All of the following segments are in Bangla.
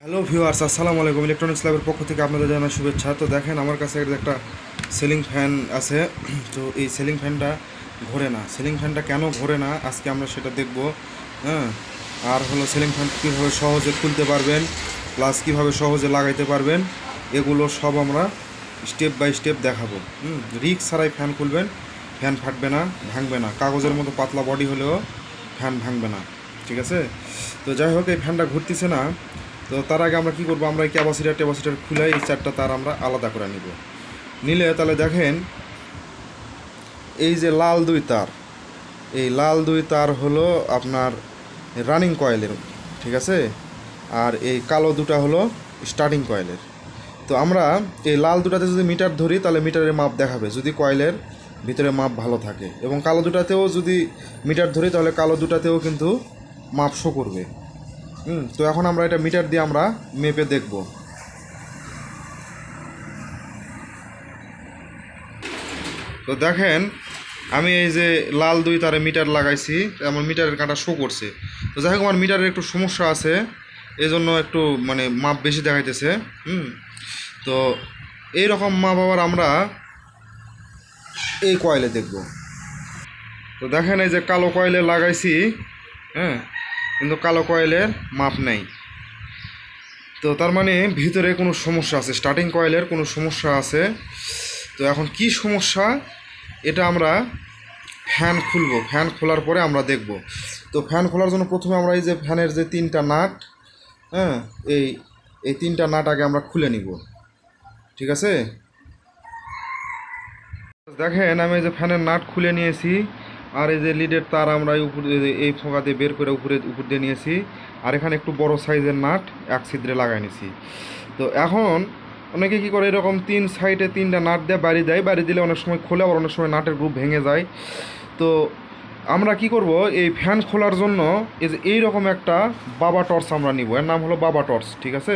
হ্যালো ভিউয়ার্স, আসসালামু আলাইকুম। ইলেকট্রনিক্স ল্যাবের পক্ষ থেকে আপনাদের জানাই শুভেচ্ছা। তো দেখেন, আমার কাছে একটা সিলিং ফ্যান আছে। তো এই সিলিং ফ্যানটা ঘোরে না। সিলিং ফ্যানটা কেন ঘোরে না আজকে আমরা সেটা দেখব। হ্যাঁ, আর হলো সিলিং ফ্যান কীভাবে সহজে খুলতে পারবেন, প্লাস কীভাবে সহজে লাগাইতে পারবেন, এগুলো সব আমরা স্টেপ বাই স্টেপ দেখাবো। রিস্ক ছাড়াই ফ্যান খুলবেন, ফ্যান ফাটবে না, ভাঙবে না। কাগজের মতো পাতলা বডি হলেও ফ্যান ভাঙবে না, ঠিক আছে? তো যাই হোক, এই ফ্যানটা ঘুরতেছে না। তো তার আগে আমরা কী করবো, আমরা এই ক্যাপাসিটার খুলে এই চারটা তার আমরা আলাদা করে নিলে তাহলে দেখেন, এই যে লাল দুই তার, এই লাল দুই তার হলো আপনার রানিং কয়েলের, ঠিক আছে? আর এই কালো দুটা হলো স্টার্টিং কয়েলের। তো আমরা এই লাল দুটাতে যদি মিটার ধরি তাহলে মিটারের মাপ দেখাবে যদি কয়েলের ভিতরে মাপ ভালো থাকে, এবং কালো দুটাতেও যদি মিটার ধরি তাহলে কালো দুটাতেও কিন্তু মাপ শো করবে। তো এখন আমরা এটা মিটার দিয়ে আমরা মেপে দেখব। তো দেখেন, আমি এই যে লাল দুই তারে মিটার লাগাইছি, আমার মিটারের কাঁটা শো করছে। তো যাই হোক, আমার মিটারের একটু সমস্যা আছে, এই জন্য একটু মাপ বেশি দেখাইতেছে। তো এই রকম মাপ আবার আমরা এই কয়েলে দেখব। তো দেখেন, এই যে কালো কয়েলে লাগাইছি, হ্যাঁ, কিন্তু কালো কয়েলের মাপ নেই। তো তার মানে ভিতরে কোনো সমস্যা আছে, স্টার্টিং কয়েলের কোনো সমস্যা আছে। তো এখন কি সমস্যা, এটা আমরা ফ্যান খুলব, ফ্যান খোলার পরে আমরা দেখব। তো ফ্যান খোলার জন্য প্রথমে আমরা এই যে ফ্যানের যে তিনটা নাট, হ্যাঁ, এই এই তিনটা নাট আগে আমরা খুলে নিব, ঠিক আছে? দেখেন, আমি এই যে ফ্যানের নাট খুলে নিয়েছি, আর এই যে লিডের তার আমরা এই ফোঁকা দিয়ে বের করে উপর দিয়ে নিয়েছি, আর এখানে একটু বড় সাইজের নাট এক ছিদ্রে লাগাই নিয়েছি। তো এখন অনেকে কী করে, এরকম তিন সাইডে তিনটা নাট দিয়ে বাড়ি দেয়, বাড়ি দিলে অনেক সময় খোলে, আবার অনেক সময় নাটের গ্রুপ ভেঙে যায়। তো আমরা কি করব, এই ফ্যান খোলার জন্য এই যে এইরকম একটা বাবা টর্চ আমরা নিব, এর নাম হলো বাবা টর্চ, ঠিক আছে?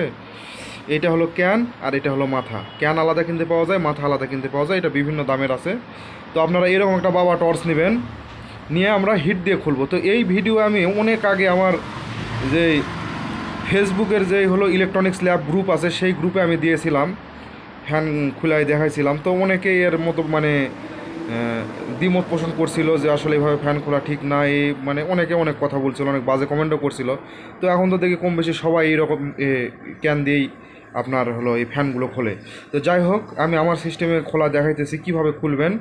এটা হলো ক্যান, আর এটা হলো মাথা। ক্যান আলাদা কিনতে পাওয়া যায়, মাথা আলাদা কিনতে পাওয়া যায়, এটা বিভিন্ন দামের আছে। তো আপনারা এরকম একটা বাবা টর্চ নেবেন, নিয়ে আমরা হিট দিয়ে খুলব। তো এই ভিডিও আমি অনেক আগে আমার যে ফেসবুকের যে হলো ইলেকট্রনিক্স ল্যাব গ্রুপ আছে, সেই গ্রুপে আমি দিয়েছিলাম, ফ্যান খুলাই দেখাইছিলাম। তো অনেকেই এর মতো দ্বিমত পোষণ করছিল যে আসলে এইভাবে ফ্যান খোলা ঠিক না, এই অনেকে অনেক কথা বলছিল, অনেক বাজে কমেন্টও করছিল। তো এখন তো দেখি কম বেশি সবাই এইরকম ক্যান দিয়েই আপনার হলো এই ফ্যানগুলো খোলে। তো যাই হোক, আমি আমার সিস্টেমে খোলা দেখাইতেছি কীভাবে খুলবেন।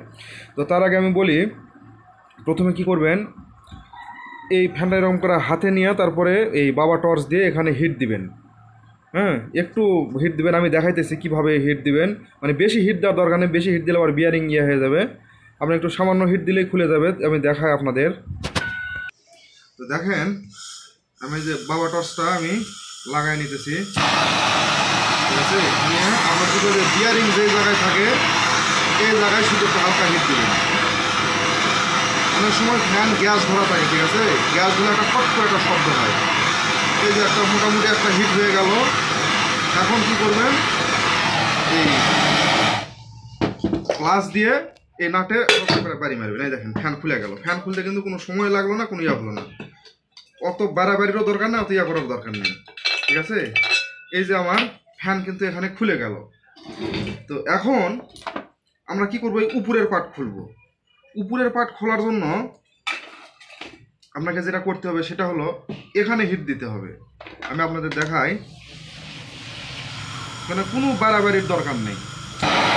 তো তার আগে আমি বলি, প্রথমে কি করবেন, এই ফ্যানটা এরকম করে হাতে নিয়ে তারপরে এই বাবা টর্চ দিয়ে এখানে হিট দিবেন। হ্যাঁ, একটু হিট দিবেন, আমি দেখাইতেছি কিভাবে হিট দিবেন। বেশি হিট দেওয়ার দরকার নেই, বেশি হিট দিলে আবার বিয়ারিং হয়ে যাবে। আপনি একটু সামান্য হিট দিলেই খুলে যাবে। আমি দেখাই আপনাদের। তো দেখেন, আমি যে বাবা টর্চটা আমি লাগাই নিতেছি, ঠিক আছে? নিয়ে আমার শুধু যে বিয়ারিং যে জায়গায় থাকে এই জায়গায় শুধু একটু হালকা হিট দিবেন। অনেক সময় ফ্যান গ্যাস ভরা থাকে, ঠিক আছে? গ্যাস দিলে একটা ফট করে একটা শব্দ হয়। এই যে একটা মোটামুটি একটা হিট হয়ে গেল। এখন কি করবেন, এই ক্লাস দিয়ে এই নাটে করে বাড়ি মারবেন। এই দেখেন, ফ্যান খুলে গেল। ফ্যান খুলতে কিন্তু কোনো সময় লাগলো না, কোনো ইয়া হলো না। অত বাড়াবাড়িরও দরকার নেই, অত ইয়া করার দরকার নেই, ঠিক আছে? এই যে আমার ফ্যান কিন্তু এখানে খুলে গেল। তো এখন আমরা কি করবো, এই উপরের পার্ট খুলবো। উপরের পার্ট খোলার জন্য আপনাকে যেটা করতে হবে সেটা হলো এখানে হিট দিতে হবে। আমি আপনাদের দেখাই, কোনো বাড়াবাড়ির দরকার নেই।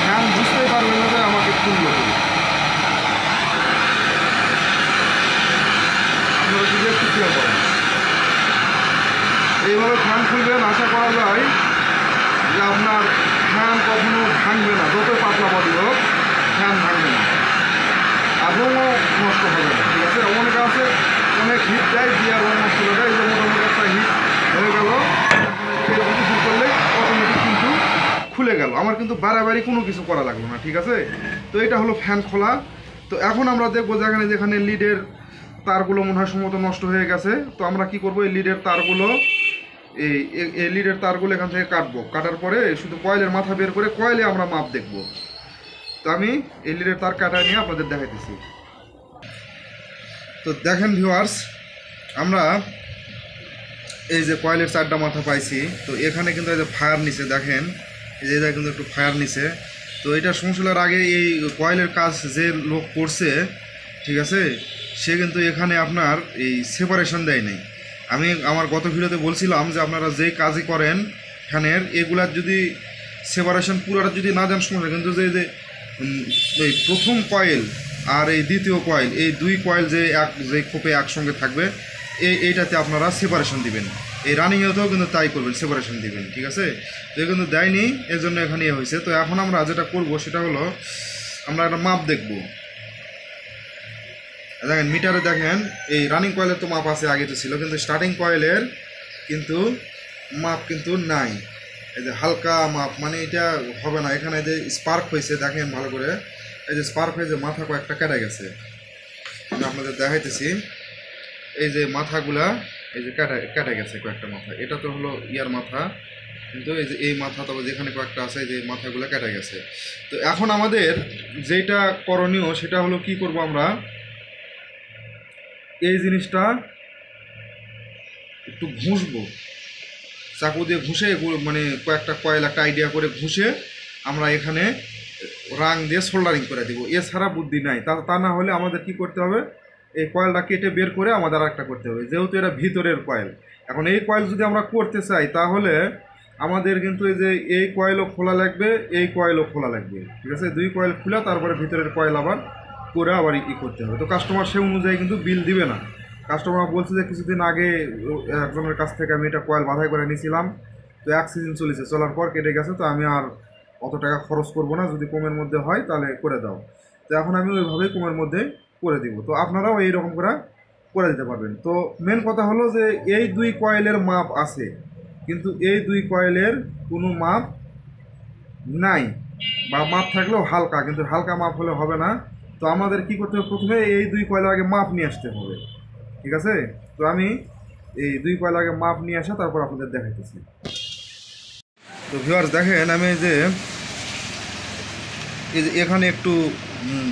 ফ্যান বুঝতেই পারবেন না যে আমাকে খুললো। আপনারা যদি একটু খেয়াল করেন, এইভাবে ফ্যান খুলবেন, আশা করা যায় যে আপনার ফ্যান কখনো ভাঙবে না। যতই পাতলা বডি হোক, ফ্যান ভাঙবে না, আর রঙও নষ্ট হবে না, ঠিক আছে? অনেকে আছে অনেক হিট দেয়, দিয়ে রঙ নষ্ট হয়ে যায়। এই যে মোটামুটি একটা হিট হয়ে গেল, এরকম কিছু করলে অটোমেটিক কিন্তু খুলে গেল। আমার কিন্তু বাড়াবাড়ি কোনো কিছু করা লাগলো না, ঠিক আছে? তো এটা হলো ফ্যান খোলা। তো এখন আমরা দেখবো যেখানে লিডের তারগুলো মনে হয় সম্ভবত নষ্ট হয়ে গেছে। তো আমরা কি করব, এই লিডের তারগুলো এই লিডের তারগুলো এখান থেকে কাটবো। কাটার পরে শুধু কয়েলের মাথা বের করে কয়েলে আমরা মাপ দেখব। তো আমি এই লিডের তার কাটা নিয়ে আপনাদের দেখাইতেছি। তো দেখেন ভিউয়ার্স, আমরা এই যে কয়েলের 4টা মাথা পাইছি, তো এখানে কিন্তু এই যে ফায়ার নিচে দেখেন, এই যে এটা কিন্তু একটু ফায়ার নিচে। তো এটা সমস্যার আগে এই কয়েলের কাজ যে লোক করছে, ঠিক আছে, সে কিন্তু এখানে আপনার এই সেপারেশন দেয় নাই। আমি আমার গত ভিডিওতে বলছিলাম যে আপনারা যে কাজই করেন ফ্যানের, এগুলার যদি সেপারেশন পুরোটা যদি না দেন সমস্যা, কিন্তু যে এই প্রথম কয়েল আর এই দ্বিতীয় কয়েল, এই 2 কয়েল যে খোপে একসঙ্গে থাকবে, এইটাতে আপনারা সেপারেশন দিবেন। এই রানিংয়েতেও কিন্তু তাই করবেন, সেপারেশন দিবেন, ঠিক আছে। তো কিন্তু দেয়নি, এর জন্য এখানে হয়েছে। তো এখন আমরা যেটা করব সেটা হলো আমরা একটা মাপ দেখব। দেখেন মিটারে দেখেন এই রানিং কয়েলের তো মাপ আছে, আগে তো ছিল, কিন্তু স্টার্টিং কয়েলের কিন্তু মাপ কিন্তু নাই। এই যে হালকা মাপ, মানে এটা হবে না। এখানে যে স্পার্ক হয়েছে দেখেন ভালো করে, এই যে স্পার্ক হয়ে যে মাথা কয়েকটা কেটে গেছে, আমি আপনাদের দেখাইতেছি। এই যে মাথাগুলা এই যে কেটে গেছে কয়েকটা মাথা, এটা তো হলো ইয়ার মাথা, কিন্তু এই যে এই মাথা, তবে যেখানে কয়েকটা আছে এই যে মাথাগুলো কেটে গেছে। তো এখন আমাদের যেটা করণীয় সেটা হলো কি করব, আমরা এই জিনিসটা একটু ঘুষবো, চাকু দিয়ে ঘুষে, মানে কয়েকটা কয়েল একটা আইডিয়া করে ঘুষে আমরা এখানে রাং দিয়ে সোল্ডারিং করে দিব। এছাড়া বুদ্ধি নাই। তা না হলে আমাদের কি করতে হবে, এই কয়েলটা কেটে বের করে আমাদের আরেকটা করতে হবে, যেহেতু এটা ভিতরের কয়েল। এখন এই কয়েল যদি আমরা করতে চাই তাহলে আমাদের কিন্তু এই যে এই কয়েলও খোলা লাগবে, এই কয়েলও খোলা লাগবে, ঠিক আছে। 2 কয়েল খোলা, তারপরে ভিতরের কয়েল আবার করে আবার করতে হবে। তো কাস্টমার সে অনুযায়ী কিন্তু বিল দিবে না। কাস্টমার বলছে যে কিছুদিন আগে একজনের কাছ থেকে আমি এটা কয়েল বাঁধাই করে নিয়েছিলাম, তো 1 সিজন চলেছে, চলার পর কেটে গেছে, তো আমি আর অত টাকা খরচ করব না, যদি কমের মধ্যে হয় তাহলে করে দাও। তো এখন আমি ওইভাবেই কমের মধ্যে করে দিব। তো আপনারাও এইরকম করে দিতে পারবেন। তো মেন কথা হলো যে এই 2 কয়েলের মাপ আছে, কিন্তু এই 2 কয়েলের কোনো মাপ নাই, বা মাপ থাকলেও হালকা, কিন্তু হালকা মাপ হলে হবে না। তো আমাদের কি করতে হবে, প্রথমে এই 2 কয়েলের আগে মাপ নিয়ে আসতে হবে, ঠিক আছে। তো আমি এই 2 কয়েল আগে মাপ নিয়ে আসা, তারপর আপনাদের দেখাইতেছি। তো ভিউয়ার্স দেখেন, আমি এই যে এখানে একটু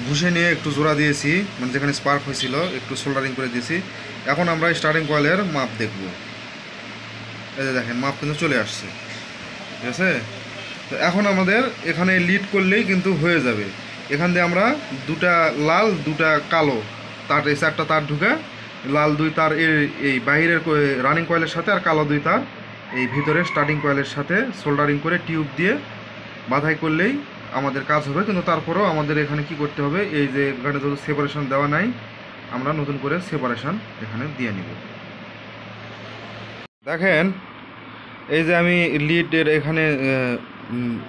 ঘুষে নিয়ে একটু জোড়া দিয়েছি, মানে যেখানে স্পার্ক হয়েছিল একটু সোল্ডারিং করে দিয়েছি। এখন আমরা স্টার্টিং কয়েলের মাপ দেখব। এই যে দেখেন মাপ কিন্তু চলে আসছে, ঠিক আছে। তো এখন আমাদের এখানে লিড করলেই কিন্তু হয়ে যাবে। এখান দিয়ে আমরা 2টা লাল 2টা কালো তার, এই 4টা তার ঢুকে, লাল 2 তার এই বাহিরের রানিং কয়েলের সাথে, আর কালো 2 তার এই ভিতরে স্টার্টিং কয়েলের সাথে সোল্ডারিং করে টিউব দিয়ে বাঁধাই করলেই আমাদের কাজ হবে। কিন্তু তারপরেও আমাদের এখানে কি করতে হবে, এই যে এখানে যদি সেপারেশন দেওয়া নাই, আমরা নতুন করে সেপারেশন এখানে দিয়ে নিব। দেখেন এই যে আমি লিডের এখানে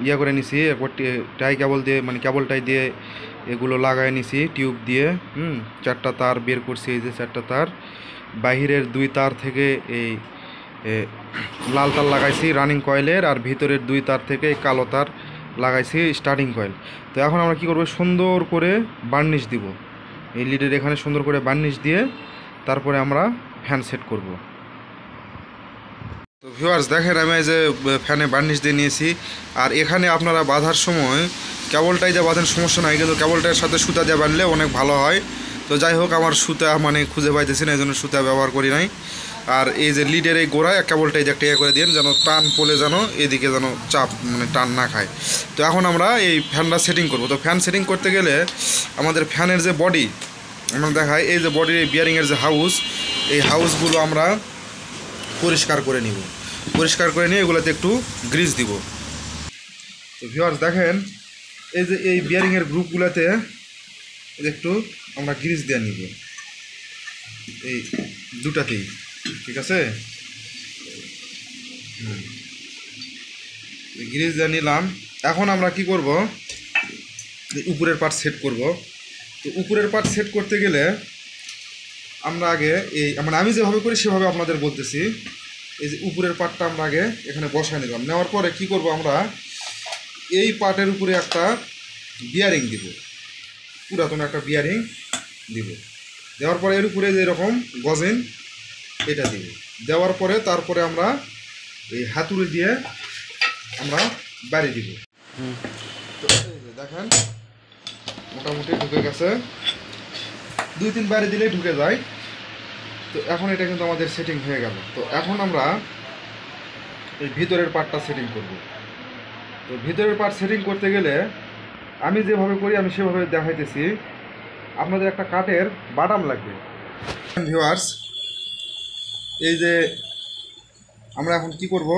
ইয়া করে নিছি, একবার টাই কেবল দিয়ে, মানে কেবলটাই দিয়ে এগুলো লাগাই নিছি টিউব দিয়ে। 4টা তার বের করছি, এই যে 4টা তার, বাহিরের 2 তার থেকে এই লাল তার লাগাইছি রানিং কয়েলের, আর ভিতরের 2 তার থেকে এই কালো তার লাগাইছি স্টার্টিং কয়েল। তো এখন আমরা কি করব, সুন্দর করে বার্নিশ দিব, এই লিডের এখানে সুন্দর করে বার্নিশ দিয়ে তারপরে আমরা ফ্যান সেট করব। তো ভিউয়ার্স দেখেন, আমি এই যে ফ্যানে বার্নিশ দিয়ে নিয়েছি। আর এখানে আপনারা বাঁধার সময় কেবলটাই দিয়ে বাঁধেন, সমস্যা নাই, কিন্তু কেবলটার সাথে সুতা দিয়ে বাঁধলে অনেক ভালো হয়। তো যাই হোক, আমার সুতা মানে খুঁজে পাইতেছি না, এই জন্য সুতা ব্যবহার করি নাই। আর এই যে লিডের এই গোড়ায় কেবলটাই দিয়ে একটা করে দিন, যেন টান পড়লে যেন এদিকে যেন চাপ, মানে টান না খায়। তো এখন আমরা এই ফ্যানটা সেটিং করব। তো ফ্যান সেটিং করতে গেলে আমাদের ফ্যানের যে বডি আমরা দেখাই, এই যে বডির এই বিয়ারিংয়ের যে হাউস, এই হাউসগুলো আমরা পরিষ্কার করে নিব। পরিষ্কার করে নিয়ে এগুলোতে একটু গ্রিজ দিব। তো ভিউয়ার্স দেখেন, এই যে এই বিয়ারিংয়ের গ্রুপগুলোতে একটু আমরা গ্রিজ দিয়ে নিব, এই 2টাতেই, ঠিক আছে। গ্রিজ দিয়ে নিলাম। এখন আমরা কি করব, উপরের পার্ট সেট করব। তো উপরের পার্ট সেট করতে গেলে আমরা আগে এই, মানে আমি যেভাবে করি সেভাবে আপনাদের বলতেছি। এই যে উপরের পার্টটা আমরা আগে এখানে বসায় নিলাম, নেওয়ার পরে কি করব, আমরা এই পার্টের উপরে একটা বিয়ারিং দিব, পুরাতন একটা বিয়ারিং দিব। দেওয়ার পরে এর উপরে যে এরকম গজেন এটা দিব। দেওয়ার পরে তারপরে আমরা এই হাতুড়ি দিয়ে আমরা বাড়ি দিব। তো এই যে দেখেন মোটামুটি ঢুকে গেছে, 2-3 বাড়ি দিলেই ঢুকে যায়। তো তো এখন এটা কিন্তু আমাদের সেটিং হয়ে গেল। তো এখন আমরা এই ভিতরের পার্টটা সেটিং করব। তো ভিতরের পার্ট সেটিং করতে গেলে আমি যেভাবে করি আমি সেভাবে দেখাইতেছি। আপনাদের একটা কাঠের বাটাম লাগবে ভিউয়ার্স। এই যে আমরা এখন কি করব,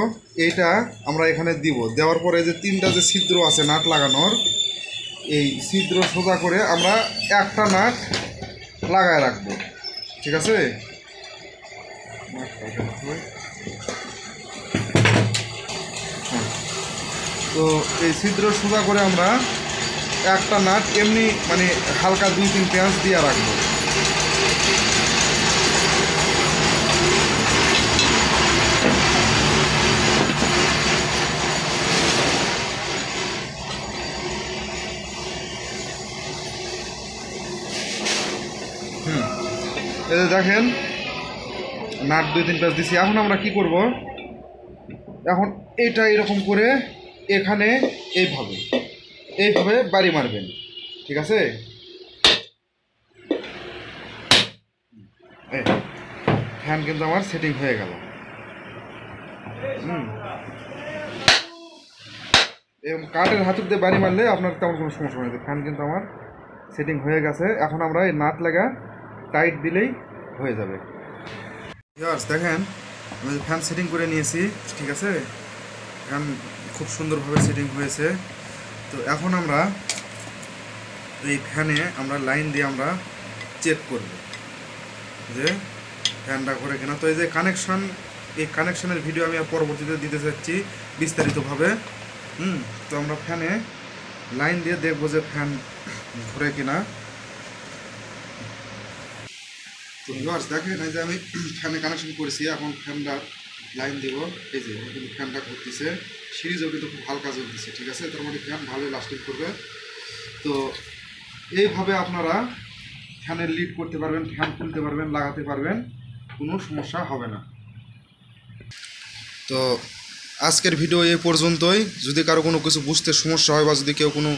এইটা আমরা এখানে দিব, দেওয়ার পরে যে তিনটা যে ছিদ্র আছে নাট লাগানোর, এই ছিদ্র সোজা করে আমরা একটা নাট লাগায় রাখবো, ঠিক আছে? তো এই ছিদ্র সোজা করে আমরা একটা নাট এমনি মানে হালকা 2-3 পেঁয়াজ দিয়ে রাখবো। এই যে দেখেন নাট 2-3 পেঁয়াজ দিছি। এখন আমরা কি করব, এখন এটা এরকম করে এখানে এইভাবে বাড়ি মারবেন, ঠিক আছে? ফ্যান কিন্তু আমার সেটিং হয়ে গেল। এবং কাঠের হাতুর দিয়ে বাড়ি মারলে আপনার তেমন কোনো সমস্যা নেই। ফ্যান কিন্তু আমার সেটিং হয়ে গেছে। এখন আমরা এই নাট লাগা টাইট দিলেই হয়ে যাবে। দেখেন আমি ফ্যান সেটিং করে নিয়েছি, ঠিক আছে? ফ্যান খুব সুন্দরভাবে সেটিং হয়েছে। তো এখন আমরা এই ফ্যানে আমরা লাইন দিয়ে আমরা চেক করব যে ফ্যানটা ঘোরে কিনা। তো এই যে কানেকশন, এই কানেকশনের ভিডিও আমি আর পরবর্তীতে দিতে চাচ্ছি বিস্তারিতভাবে। তো আমরা ফ্যানে লাইন দিয়ে দেখবো যে ফ্যান ঘোরে কিনা। তো ভিউয়ার্স দেখেন এই যে আমি ফ্যানে কানেকশন করেছি, এখন ফ্যানটা লাইন দিব। এই যে কিন্তু ফ্যানটা ঘুরতেছে, সিরিজও কিন্তু খুব হালকা জ্বলতেছে, ঠিক আছে? তার মানে ফ্যান ভালোই লাস্টিং করবে। তো এইভাবে আপনারা ফ্যানের লিড করতে পারবেন, ফ্যান খুলতে পারবেন, লাগাতে পারবেন, কোনো সমস্যা হবে না। তো আজকের ভিডিও এই পর্যন্তই। যদি কারো কোনো কিছু বুঝতে সমস্যা হয় বা যদি কেউ কোনো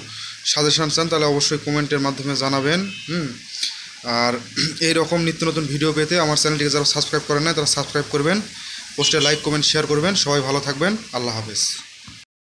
সাজেশান চান তাহলে অবশ্যই কমেন্টের মাধ্যমে জানাবেন। আর এই রকম নিত্য নতুন ভিডিও পেতে আমার চ্যানেলটিকে যারা সাবস্ক্রাইব করেন না তারা সাবস্ক্রাইব করবেন, পোস্টে লাইক কমেন্ট শেয়ার করবেন। সবাই ভালো থাকবেন, আল্লাহ হাফেজ।